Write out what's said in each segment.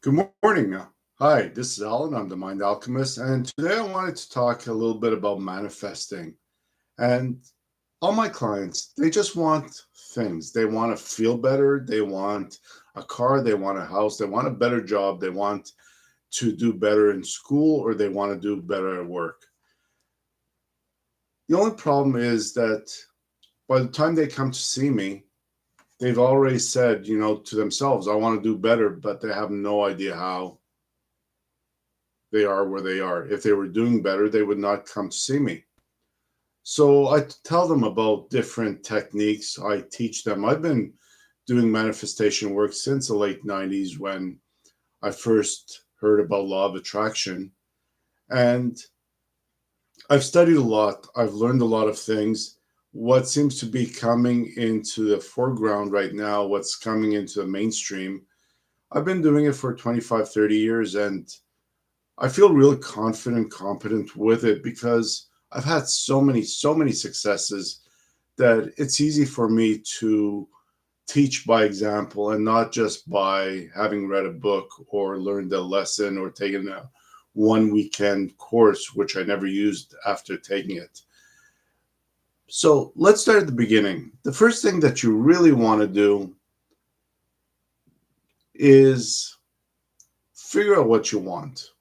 Good morning. Hi, this is Alan. I'm the Mind Alchemist, and today I wanted to talk a little bit about manifesting. And all my clients, they just want things. They want to feel better. They want a car. They want a house. They want a better job. They want to do better in school, or they want to do better at work. The only problem is that by the time they come to see me, they've already said, to themselves, I want to do better, but they have no idea how they are where they are. If they were doing better, they would not come to see me. So I tell them about different techniques. I teach them. I've been doing manifestation work since the late 90s when I first heard about law of attraction. And I've studied a lot. I've learned a lot of things. What seems to be coming into the foreground right now, what's coming into the mainstream, I've been doing it for 25, 30 years, and I feel really confident, competent with it because I've had so many successes that it's easy for me to teach by example and not just by having read a book or learned a lesson or taken a one weekend course, which I never used after taking it. So let's start at the beginning. The first thing that you really want to do is figure out what you want.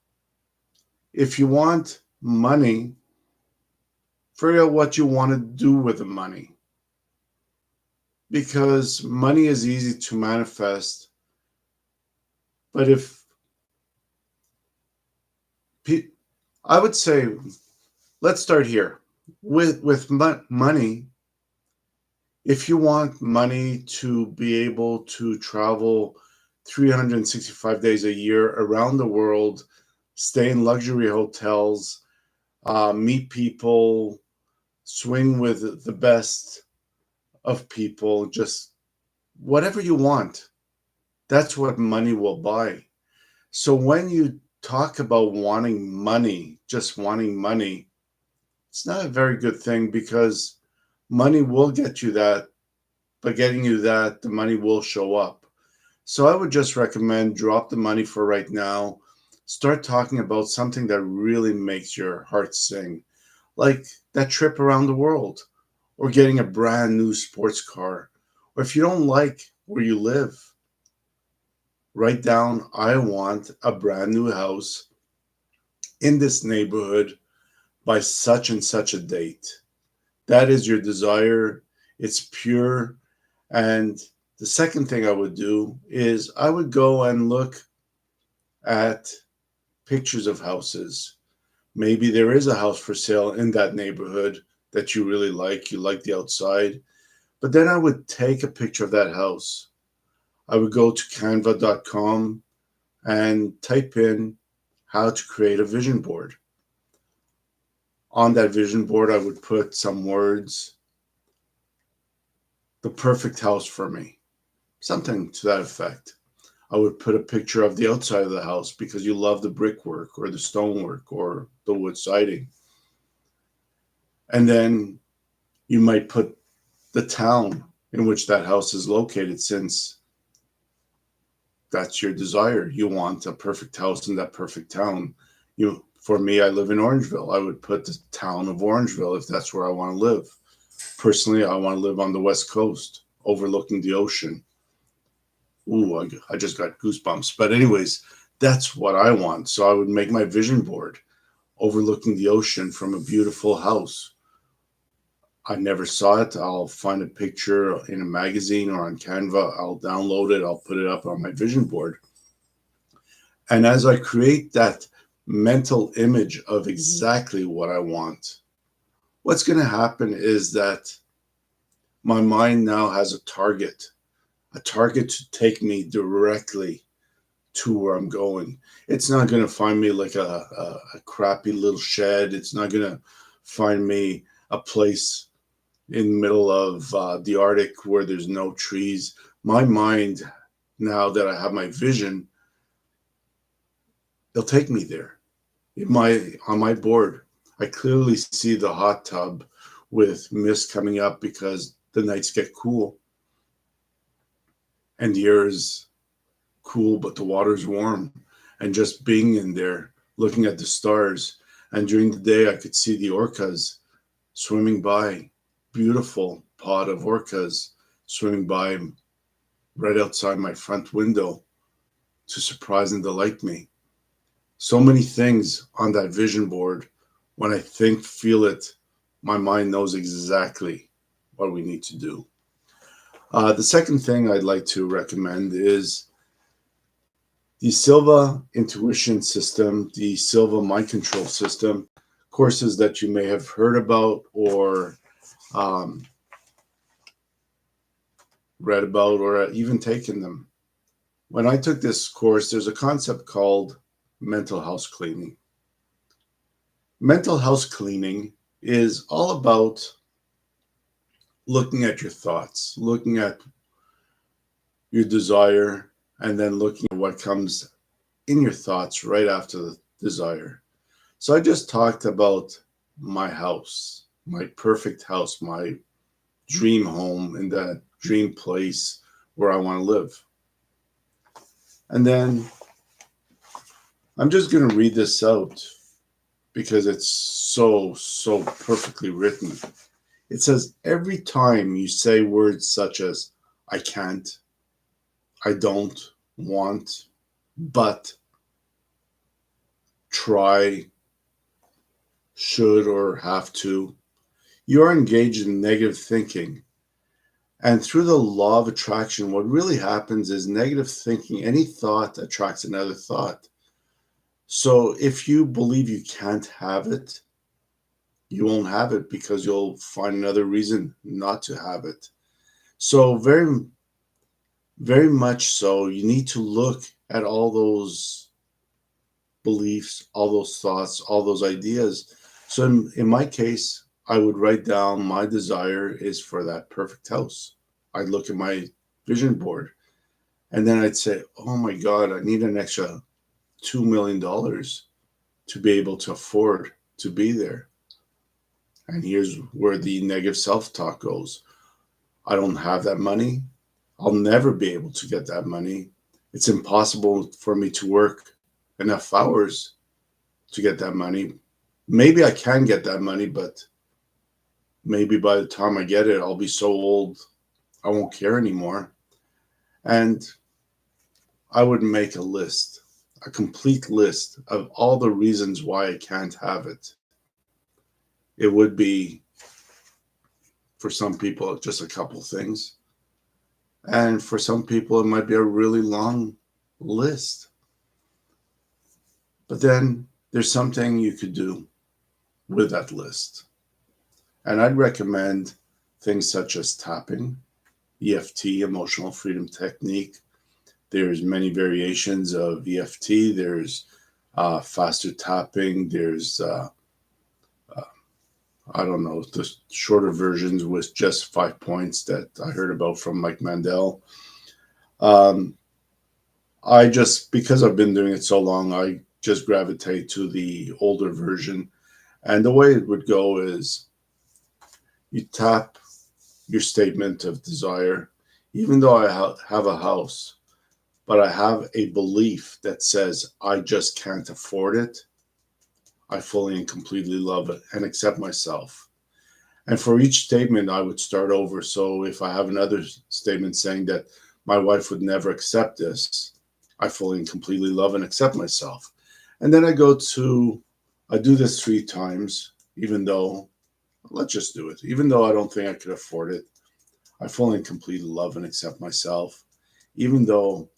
If you want money, figure out what you want to do with the money. Because money is easy to manifest. But I would say, let's start here. With money, if you want money to be able to travel 365 days a year around the world, stay in luxury hotels, meet people, swing with the best of people, just whatever you want, that's what money will buy. So when you talk about wanting money, just wanting money, it's not a very good thing because money will get you that, but getting you that, the money will show up. So I would just recommend drop the money for right now. Start talking about something that really makes your heart sing, like that trip around the world, or getting a brand new sports car. Or if you don't like where you live, write down, I want a brand new house in this neighborhood by such and such a date. That is your desire. It's pure. And the second thing I would do is I would go and look at pictures of houses. Maybe there is a house for sale in that neighborhood that you really like. You like the outside. But then I would take a picture of that house. I would go to canva.com and type in how to create a vision board. On that vision board, I would put some words, the perfect house for me, something to that effect. I would put a picture of the outside of the house because you love the brickwork or the stonework or the wood siding. And then you might put the town in which that house is located, since that's your desire. You want a perfect house in that perfect town. For me, I live in Orangeville. I would put the town of Orangeville if that's where I want to live. Personally, I want to live on the West Coast, overlooking the ocean. Ooh, I just got goosebumps. But anyways, that's what I want. So I would make my vision board overlooking the ocean from a beautiful house. I never saw it. I'll find a picture in a magazine or on Canva. I'll download it. I'll put it up on my vision board. And as I create that mental image of exactly what I want, what's going to happen is that my mind now has a target to take me directly to where I'm going. It's not going to find me like a crappy little shed. It's not going to find me a place in the middle of the Arctic where there's no trees. My mind, now that I have my vision, they'll take me there. On my board, I clearly see the hot tub with mist coming up because the nights get cool and the air is cool, but the water's warm. And just being in there, looking at the stars. And during the day, I could see the orcas swimming by. Beautiful pod of orcas swimming by right outside my front window to surprise and delight me. So many things on that vision board. When I think, feel it, my mind knows exactly what we need to do. The second thing I'd like to recommend is the Silva Intuition System, the Silva Mind Control System, courses that you may have heard about or um, read about or even taken them. When I took this course, there's a concept called mental house cleaning. Mental house cleaning is all about looking at your thoughts, looking at your desire, and then looking at what comes in your thoughts right after the desire. So I just talked about my house, my perfect house, my dream home in that dream place where I want to live. And then I'm just going to read this out because it's so perfectly written. It says, every time you say words such as, I can't, I don't, want, but, try, should, or have to, you are engaged in negative thinking. And through the law of attraction, what really happens is negative thinking, any thought attracts another thought. So if you believe you can't have it, you won't have it because you'll find another reason not to have it. So very much so, you need to look at all those beliefs, all those thoughts, all those ideas. So in my case, I would write down my desire is for that perfect house. I'd look at my vision board and then I'd say, oh my God, I need an extra $2 million to be able to afford to be there. And here's where the negative self talk goes. I don't have that money. I'll never be able to get that money. It's impossible for me to work enough hours to get that money. Maybe I can get that money, but maybe by the time I get it, I'll be so old, I won't care anymore. And I would make a list, a complete list of all the reasons why I can't have it. It would be, for some people, just a couple things. And for some people, it might be a really long list. But then there's something you could do with that list. And I'd recommend things such as tapping, EFT, emotional freedom technique. There's many variations of EFT. There's faster tapping. There's, I don't know, the shorter versions with just 5 points that I heard about from Mike Mandel. I just, because I've been doing it so long, I just gravitate to the older version. And the way it would go is you tap your statement of desire. Even though I have a house, but I have a belief that says I just can't afford it, I fully and completely love it and accept myself. And for each statement, I would start over. So if I have another statement saying that my wife would never accept this, I fully and completely love and accept myself. And then I do this 3 times, even though, let's just do it. Even though I don't think I could afford it, I fully and completely love and accept myself. Even though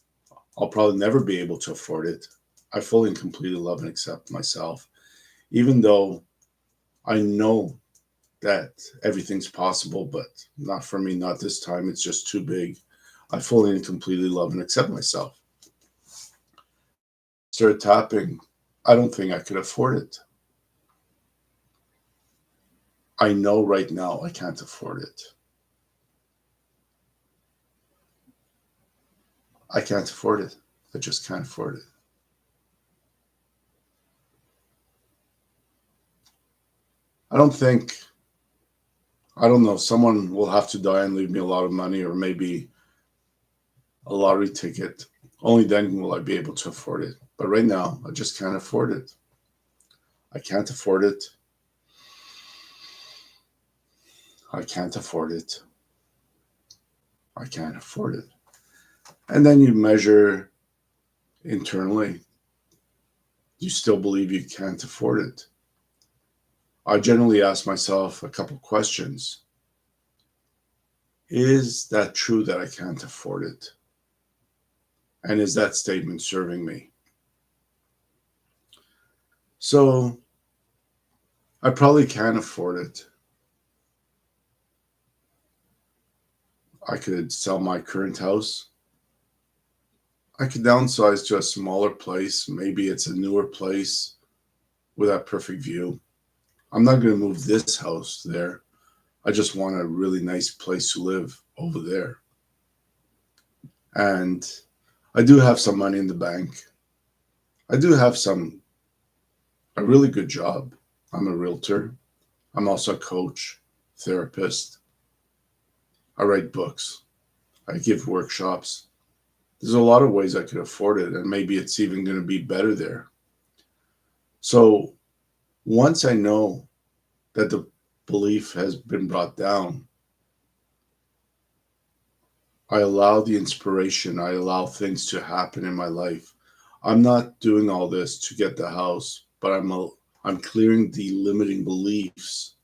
I'll probably never be able to afford it, I fully and completely love and accept myself. Even though I know that everything's possible, but not for me, not this time. It's just too big. I fully and completely love and accept myself. Started tapping. I don't think I could afford it. I know right now I can't afford it. I can't afford it. I just can't afford it. I don't think, I don't know, someone will have to die and leave me a lot of money or maybe a lottery ticket. Only then will I be able to afford it. But right now, I just can't afford it. I can't afford it. I can't afford it. I can't afford it. And then you measure internally. You still believe you can't afford it. I generally ask myself a couple questions. Is that true that I can't afford it? And is that statement serving me? So I probably can afford it. I could sell my current house. I could downsize to a smaller place. Maybe it's a newer place with that perfect view. I'm not going to move this house there. I just want a really nice place to live over there. And I do have some money in the bank. I do have a really good job. I'm a realtor. I'm also a coach, therapist. I write books. I give workshops. There's a lot of ways I could afford it, and maybe it's even going to be better there. So once I know that the belief has been brought down, I allow the inspiration, I allow things to happen in my life. I'm not doing all this to get the house, but I'm clearing the limiting beliefs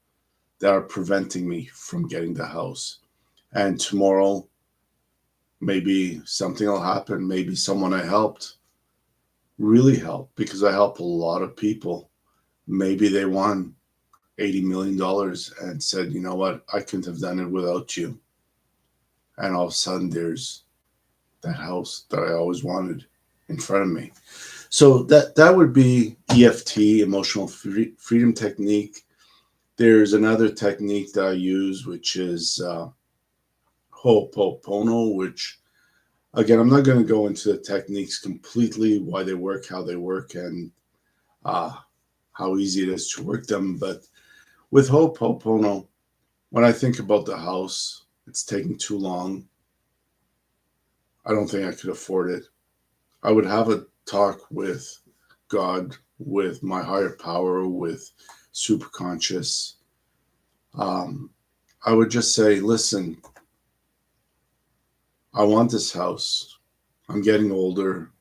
that are preventing me from getting the house. And tomorrow, maybe something will happen. Maybe someone I helped really helped because I help a lot of people. Maybe they won $80 million and said, you know what, I couldn't have done it without you. And all of a sudden, there's that house that I always wanted in front of me. So that would be EFT, emotional freedom technique. There's another technique that I use, which is Ho'oponopono, which again, I'm not going to go into the techniques completely, why they work, how they work, and uh, how easy it is to work them. But with Ho'oponopono, when I think about the house, it's taking too long. I don't think I could afford it. I would have a talk with God, with my higher power, with superconscious. Um, I would just say, listen, I want this house. I'm getting older.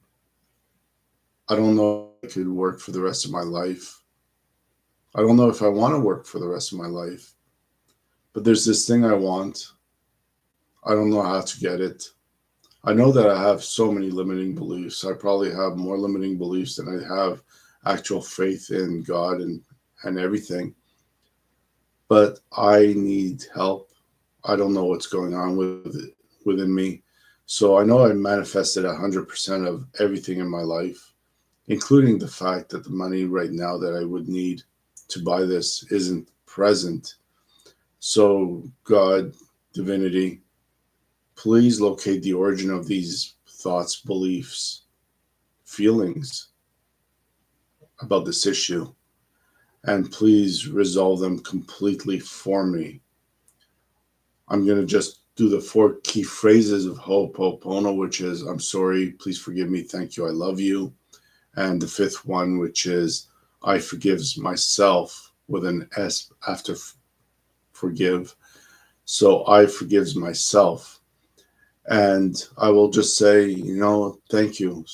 I don't know if I could work for the rest of my life. I don't know if I want to work for the rest of my life. But there's this thing I want. I don't know how to get it. I know that I have so many limiting beliefs. I probably have more limiting beliefs than I have actual faith in God and everything. But I need help. I don't know what's going on within me. So I know I manifested 100% of everything in my life, including the fact that the money right now that I would need to buy this isn't present. So, God, divinity, please locate the origin of these thoughts, beliefs, feelings about this issue, and please resolve them completely for me. I'm going to just do the four key phrases of Ho'oponopono, which is I'm sorry, please forgive me, thank you, I love you. And the fifth one, which is I forgives myself with an S after forgive. So I forgives myself. And I will just say, thank you.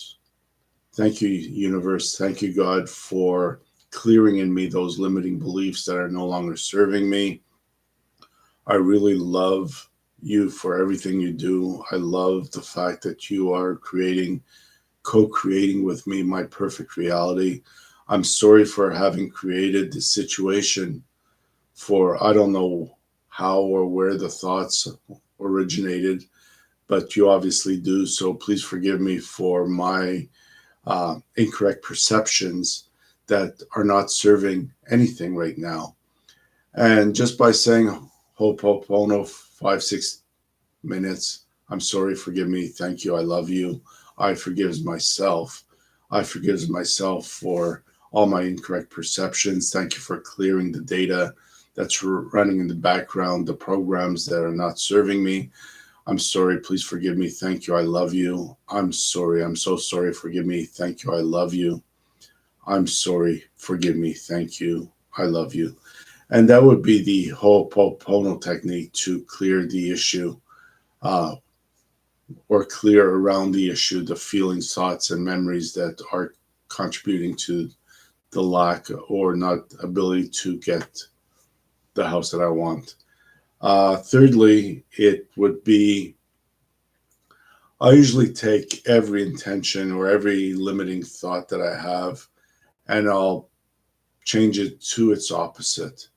Thank you, universe. Thank you, God, for clearing in me those limiting beliefs that are no longer serving me. I really love you for everything you do. I love the fact that you are co-creating with me my perfect reality. I'm sorry for having created this situation for I don't know how or where the thoughts originated, but you obviously do. So please forgive me for my incorrect perceptions that are not serving anything right now. And just by saying Ho'oponopono 5-6 minutes, I'm sorry, forgive me, thank you, I love you. I forgives myself. I forgives myself for all my incorrect perceptions. Thank you for clearing the data that's running in the background, the programs that are not serving me. I'm sorry, please forgive me, thank you, I love you. I'm sorry, I'm so sorry, forgive me, thank you, I love you. I'm sorry, forgive me, thank you, I love you. And that would be the Ho'oponopono technique to clear the issue, uh, or clear around the issue the feelings, thoughts, and memories that are contributing to the lack or not ability to get the house that I want. Thirdly, it would be I usually take every intention or every limiting thought that I have and I'll change it to its opposite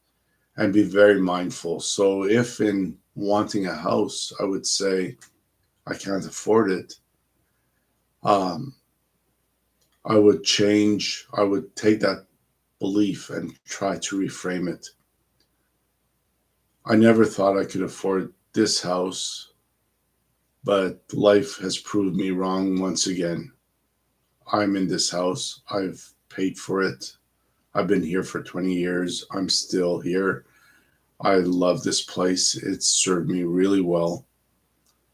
and be very mindful. So, if in wanting a house, I would say I can't afford it, um, I would take that belief and try to reframe it. I never thought I could afford this house, but life has proved me wrong once again. I'm in this house. I've paid for it. I've been here for 20 years. I'm still here. I love this place. It's served me really well.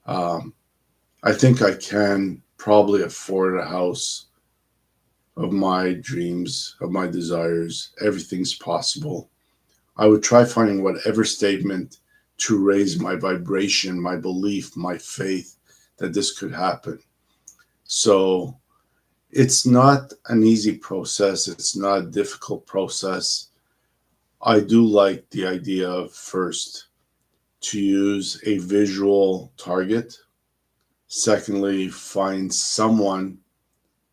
Um, I think I can probably afford a house of my dreams, of my desires. Everything's possible. I would try finding whatever statement to raise my vibration, my belief, my faith that this could happen. So it's not an easy process, it's not a difficult process. I do like the idea of first to use a visual target. Secondly, find someone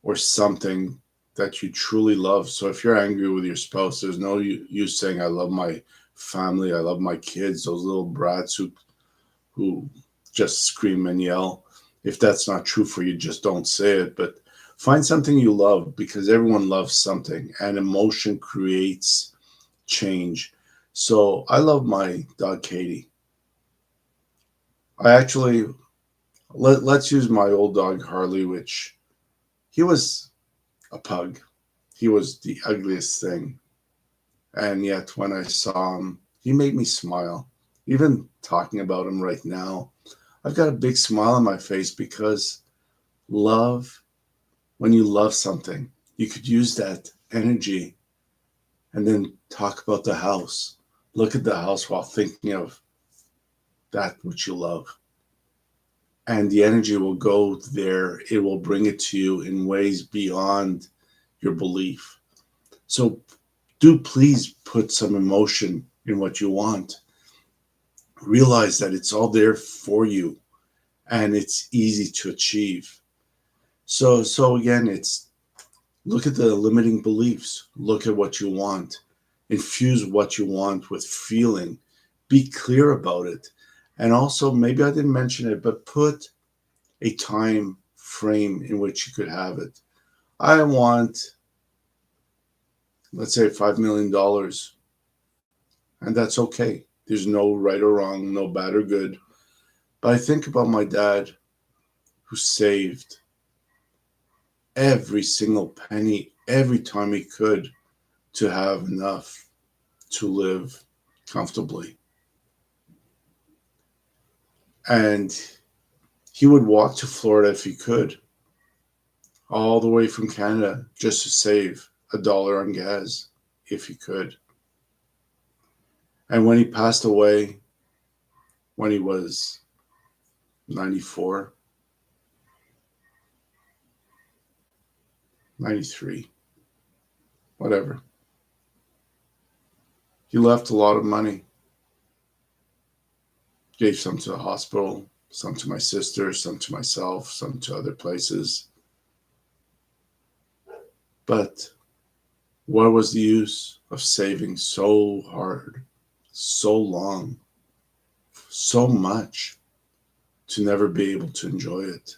or something that you truly love. So if you're angry with your spouse, there's no use saying, I love my family, I love my kids, those little brats who just scream and yell. If that's not true for you, just don't say it. But find something you love because everyone loves something and emotion creates change. So I love my dog Katie. I actually let's use my old dog Harley, which he was a pug. He was the ugliest thing. And yet when I saw him, he made me smile. Even talking about him right now, I've got a big smile on my face because love, when you love something, you could use that energy and then talk about the house. Look at the house while thinking of that which you love. And the energy will go there. It will bring it to you in ways beyond your belief. So do please put some emotion in what you want. Realize that it's all there for you and it's easy to achieve. So again, it's look at the limiting beliefs, look at what you want, infuse what you want with feeling, be clear about it. And also, maybe I didn't mention it, but put a time frame in which you could have it. I want, let's say, $5 million, and that's okay. There's no right or wrong, no bad or good. But I think about my dad who saved every single penny every time he could to have enough to live comfortably. And he would walk to Florida if he could, all the way from Canada, just to save $1 on gas if he could. And when he passed away, when he was 94, 93, whatever, he left a lot of money. Gave some to the hospital, some to my sister, some to myself, some to other places. But what was the use of saving so hard, so long, so much to never be able to enjoy it?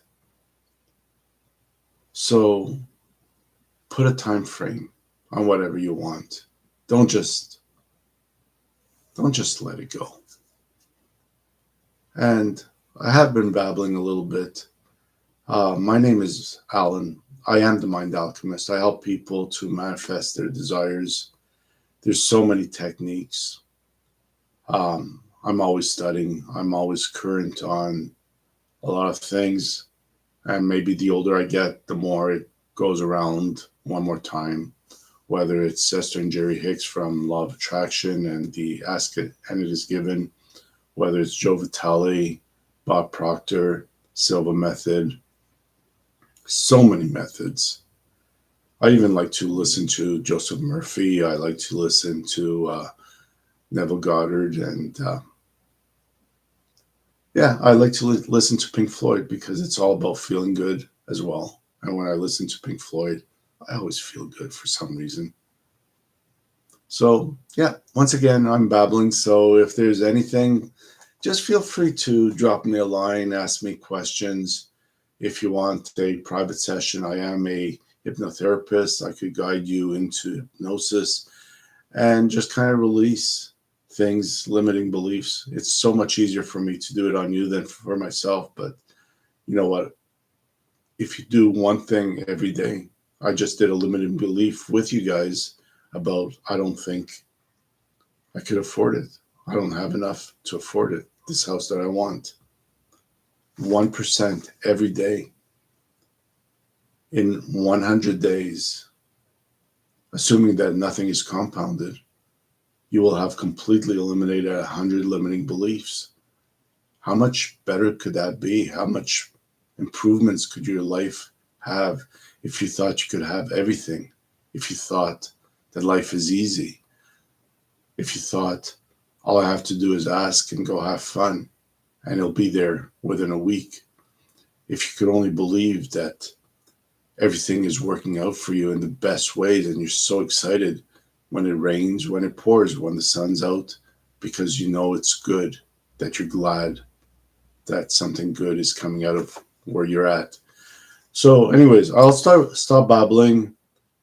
So put a time frame on whatever you want. Don't just don't just let it go. And I have been babbling a little bit. My name is Alan. I am the Mind Alchemist. I help people to manifest their desires. There's so many techniques. I'm always studying. I'm always current on a lot of things. And maybe the older I get, the more it goes around one more time. Whether it's Esther and Jerry Hicks from Law of Attraction and the Ask It and It Is Given, whether it's Joe Vitale, Bob Proctor, Silva Method, so many methods. I even like to listen to Joseph Murphy. I like to listen to Neville Goddard, and yeah, I like to listen to Pink Floyd because it's all about feeling good as well. And when I listen to Pink Floyd, I always feel good for some reason. So yeah, once again, I'm babbling. So if there's anything, just feel free to drop me a line, ask me questions. If you want a private session, I am a hypnotherapist. I could guide you into hypnosis and just kind of release things, limiting beliefs. It's so much easier for me to do it on you than for myself. But you know what? If you do one thing every day, I just did a limiting belief with you guys about I don't think I could afford it. I don't have enough to afford it. This house that I want. 1% every day in 100 days, assuming that nothing is compounded, you will have completely eliminated 100 limiting beliefs. How much better could that be? How much improvements could your life have if you thought you could have everything? If you thought that life is easy? If you thought all I have to do is ask and go have fun and it'll be there within a week? If you could only believe that everything is working out for you in the best ways and you're so excited when it rains, when it pours, when the sun's out, because you know it's good, that you're glad that something good is coming out of where you're at. So, anyways, I'll stop babbling.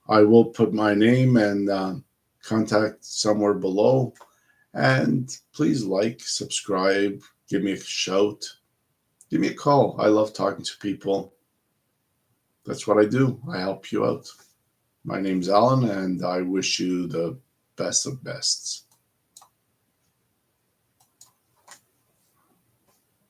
I will put my name and contact somewhere below. And please like, subscribe, give me a shout, give me a call. I love talking to people. That's what I do. I help you out. My name's Alan, and I wish you the best of bests.